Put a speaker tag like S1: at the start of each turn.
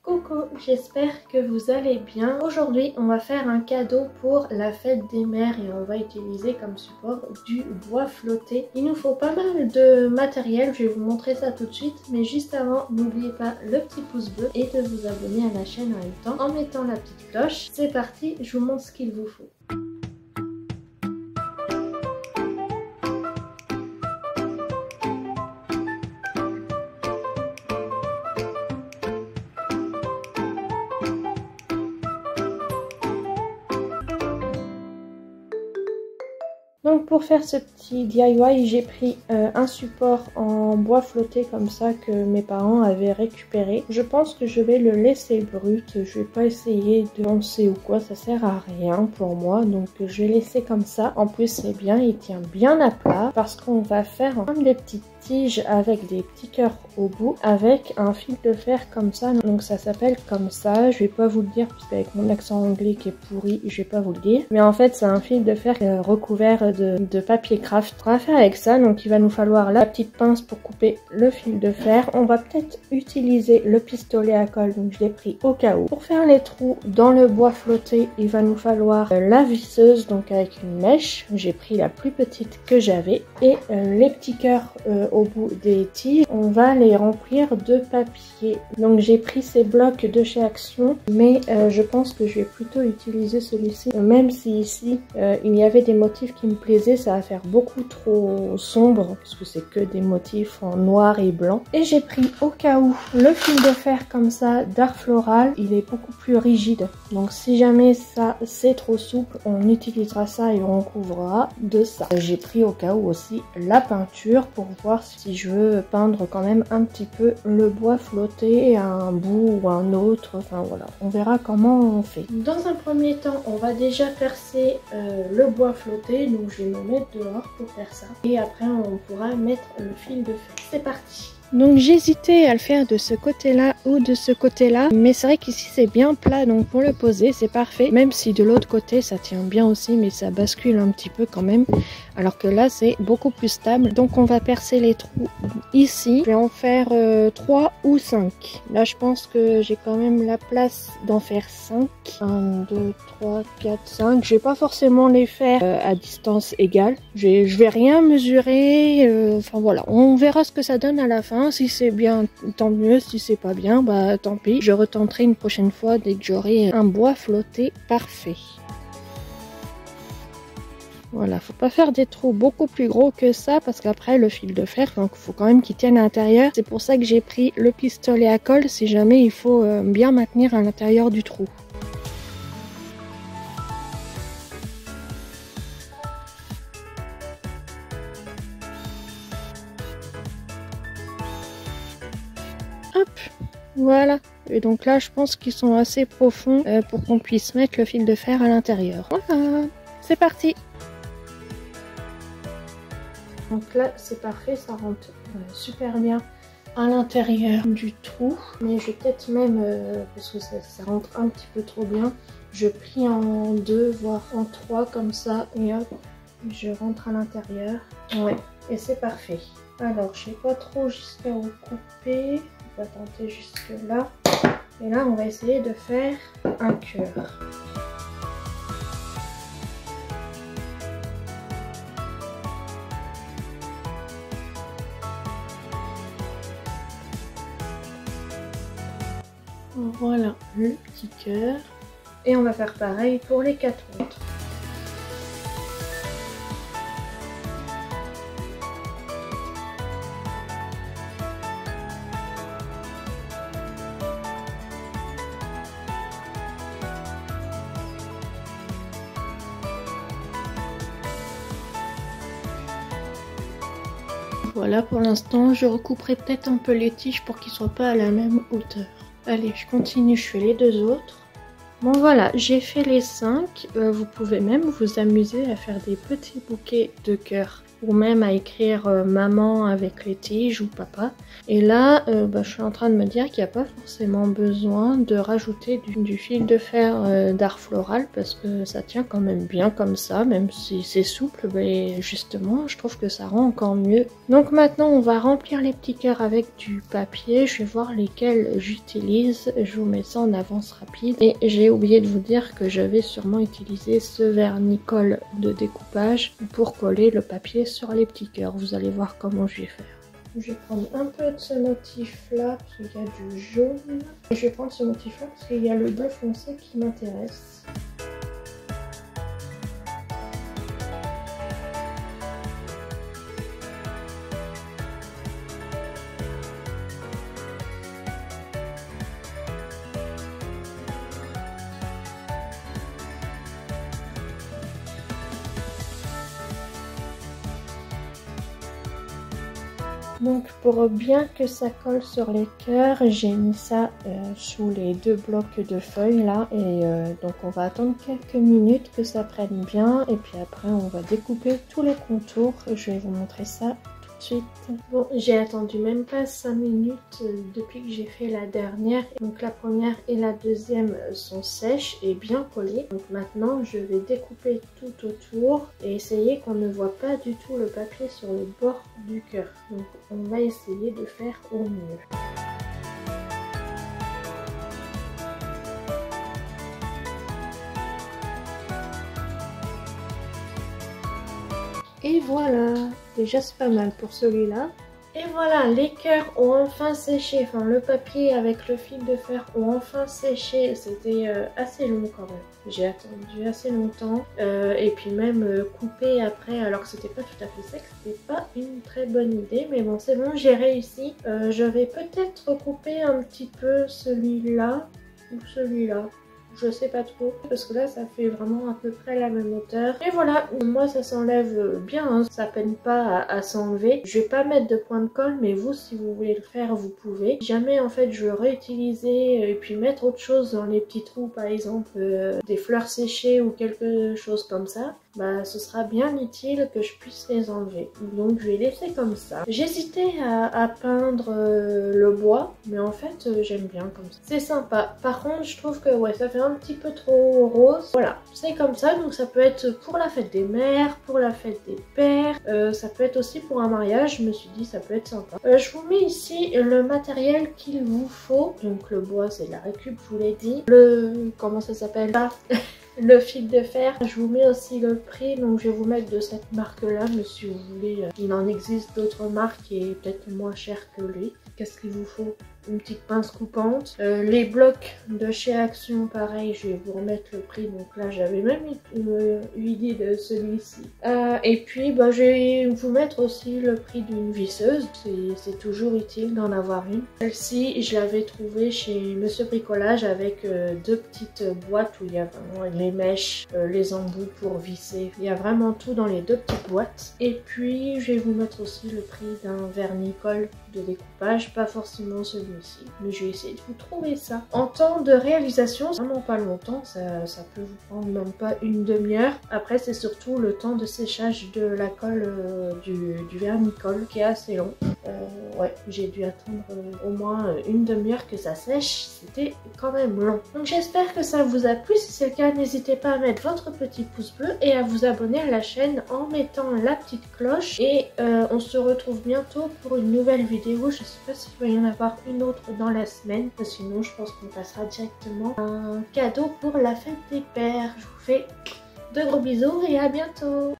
S1: Coucou, j'espère que vous allez bien. Aujourd'hui, on va faire un cadeau pour la fête des mères et on va utiliser comme support du bois flotté. Il nous faut pas mal de matériel, je vais vous montrer ça tout de suite. Mais juste avant, n'oubliez pas le petit pouce bleu et de vous abonner à la chaîne en même temps en mettant la petite cloche. C'est parti, je vous montre ce qu'il vous faut. Donc pour faire ce petit DIY, j'ai pris un support en bois flotté comme ça que mes parents avaient récupéré. Je pense que je vais le laisser brut, je vais pas essayer de lancer ou quoi, ça sert à rien pour moi. Donc je vais laisser comme ça. En plus c'est bien, il tient bien à plat parce qu'on va faire comme des petites tiges avec des petits cœurs au bout avec un fil de fer comme ça. Donc ça s'appelle comme ça, je vais pas vous le dire parce qu'avec mon accent anglais qui est pourri, je vais pas vous le dire. Mais en fait c'est un fil de fer recouvert de papier craft. On va faire avec ça, donc il va nous falloir la petite pince pour couper le fil de fer. On va peut-être utiliser le pistolet à colle, donc je l'ai pris au cas où. Pour faire les trous dans le bois flotté, il va nous falloir la visseuse, donc avec une mèche. J'ai pris la plus petite que j'avais et les petits cœurs au bout des tiges. On va les remplir de papier. Donc j'ai pris ces blocs de chez Action, mais je pense que je vais plutôt utiliser celui-ci, même si ici il y avait des motifs qui me plaisaient, ça va faire beaucoup trop sombre parce que c'est que des motifs en noir et blanc. Et j'ai pris au cas où le fil de fer comme ça d'Art Floral, il est beaucoup plus rigide, donc si jamais ça c'est trop souple, on utilisera ça et on couvrira de ça. J'ai pris au cas où aussi la peinture pour voir si je veux peindre quand même un petit peu le bois flotté à un bout ou un autre, enfin voilà, on verra comment on fait. Dans un premier temps, on va déjà percer le bois flotté, donc je vais me mettre dehors pour faire ça et après on pourra mettre le fil de fer. C'est parti. Donc j'hésitais à le faire de ce côté-là ou de ce côté-là, mais c'est vrai qu'ici c'est bien plat, donc pour le poser c'est parfait, même si de l'autre côté ça tient bien aussi, mais ça bascule un petit peu quand même, alors que là c'est beaucoup plus stable. Donc on va percer les trous ici, je vais en faire 3 ou 5. Là je pense que j'ai quand même la place d'en faire 5. 1, 2, 3, 4, 5. Je vais pas forcément les faire à distance égale, je vais rien mesurer, enfin voilà, on verra ce que ça donne à la fin. Si c'est bien, tant mieux. Si c'est pas bien, bah tant pis. Je retenterai une prochaine fois dès que j'aurai un bois flotté parfait. Voilà, faut pas faire des trous beaucoup plus gros que ça parce qu'après le fil de fer, donc faut quand même qu'il tienne à l'intérieur. C'est pour ça que j'ai pris le pistolet à colle si jamais il faut bien maintenir à l'intérieur du trou. Hop, voilà. Et donc là, je pense qu'ils sont assez profonds pour qu'on puisse mettre le fil de fer à l'intérieur. Voilà, c'est parti. Donc là, c'est parfait, ça rentre super bien à l'intérieur du trou. Mais je vais peut-être même, parce que ça rentre un petit peu trop bien, je plie en 2, voire en 3 comme ça. Et hop, je rentre à l'intérieur. Ouais, et c'est parfait. Alors, je sais pas trop jusqu'à où couper. On va tenter jusque là. Et là, on va essayer de faire un cœur. Voilà le petit cœur. Et on va faire pareil pour les 4 autres. Voilà, pour l'instant, je recouperai peut-être un peu les tiges pour qu'ils soient pas à la même hauteur. Allez, je continue, je fais les 2 autres. Bon voilà, j'ai fait les 5. Vous pouvez même vous amuser à faire des petits bouquets de cœur. Ou même à écrire maman avec les tiges ou papa. Et là, je suis en train de me dire qu'il n'y a pas forcément besoin de rajouter du fil de fer d'art floral parce que ça tient quand même bien comme ça, même si c'est souple, mais justement, je trouve que ça rend encore mieux. Donc maintenant, on va remplir les petits cœurs avec du papier. Je vais voir lesquels j'utilise. Je vous mets ça en avance rapide. Et j'ai oublié de vous dire que je vais sûrement utiliser ce vernis-colle de découpage pour coller le papier sur les petits cœurs. Vous allez voir comment je vais faire. Je vais prendre un peu de ce motif là parce qu'il y a du jaune. Et je vais prendre ce motif là parce qu'il y a le bleu foncé qui m'intéresse. Donc pour bien que ça colle sur les cœurs, j'ai mis ça sous les 2 blocs de feuilles là et donc on va attendre quelques minutes que ça prenne bien et puis après on va découper tous les contours. Je vais vous montrer ça tout de suite. Bon, j'ai attendu même pas 5 minutes depuis que j'ai fait la dernière. Donc la première et la deuxième sont sèches et bien collées. Donc maintenant je vais découper tout autour et essayer qu'on ne voit pas du tout le papier sur le bord du cœur. Donc on va essayer de faire au mieux. Et voilà, déjà c'est pas mal pour celui-là. Et voilà, les cœurs ont enfin séché, enfin le papier avec le fil de fer ont enfin séché. C'était assez long quand même. J'ai attendu assez longtemps et puis même couper après alors que c'était pas tout à fait sec, c'était pas une très bonne idée. Mais bon, c'est bon, j'ai réussi. Je vais peut-être couper un petit peu celui-là ou celui-là. Je sais pas trop parce que là ça fait vraiment à peu près la même hauteur. Et voilà, moi ça s'enlève bien, hein. Ça peine pas à s'enlever. Je vais pas mettre de point de colle mais vous si vous voulez le faire vous pouvez. Si jamais en fait je veux réutiliser et puis mettre autre chose dans les petits trous par exemple des fleurs séchées ou quelque chose comme ça, bah ce sera bien utile que je puisse les enlever. Donc je vais laisser comme ça. J'hésitais à peindre le bois mais en fait j'aime bien comme ça. C'est sympa. Par contre je trouve que ouais ça fait un petit peu trop rose. Voilà, c'est comme ça, donc ça peut être pour la fête des mères, pour la fête des pères, ça peut être aussi pour un mariage, je me suis dit ça peut être sympa. Je vous mets ici le matériel qu'il vous faut, donc le bois c'est de la récup, je vous l'ai dit, le... comment ça s'appelle là le fil de fer. Je vous mets aussi le prix, donc je vais vous mettre de cette marque là, mais si vous voulez, il en existe d'autres marques et peut-être moins cher que lui. Qu'est-ce qu'il vous faut? Une petite pince coupante. Les blocs de chez Action, pareil, je vais vous remettre le prix. Donc là, j'avais même eu idée de celui-ci. Et puis, bah, je vais vous mettre aussi le prix d'une visseuse. C'est toujours utile d'en avoir une. Celle-ci, je l'avais trouvée chez Monsieur Bricolage avec 2 petites boîtes où il y a vraiment les mèches, les embouts pour visser. Il y a vraiment tout dans les 2 petites boîtes. Et puis, je vais vous mettre aussi le prix d'un vernis-colle de découpage, pas forcément celui-ci, mais je vais essayer de vous trouver ça. En temps de réalisation, vraiment pas longtemps, ça peut vous prendre même pas une demi-heure. Après c'est surtout le temps de séchage de la colle du vernis-colle qui est assez long. Ouais, j'ai dû attendre au moins une demi-heure que ça sèche, c'était quand même long. Donc j'espère que ça vous a plu, si c'est le cas n'hésitez pas à mettre votre petit pouce bleu et à vous abonner à la chaîne en mettant la petite cloche et on se retrouve bientôt pour une nouvelle vidéo. Je sais pas s'il va y en avoir une autre dans la semaine, sinon je pense qu'on passera directement à un cadeau pour la fête des pères. Je vous fais de gros bisous et à bientôt.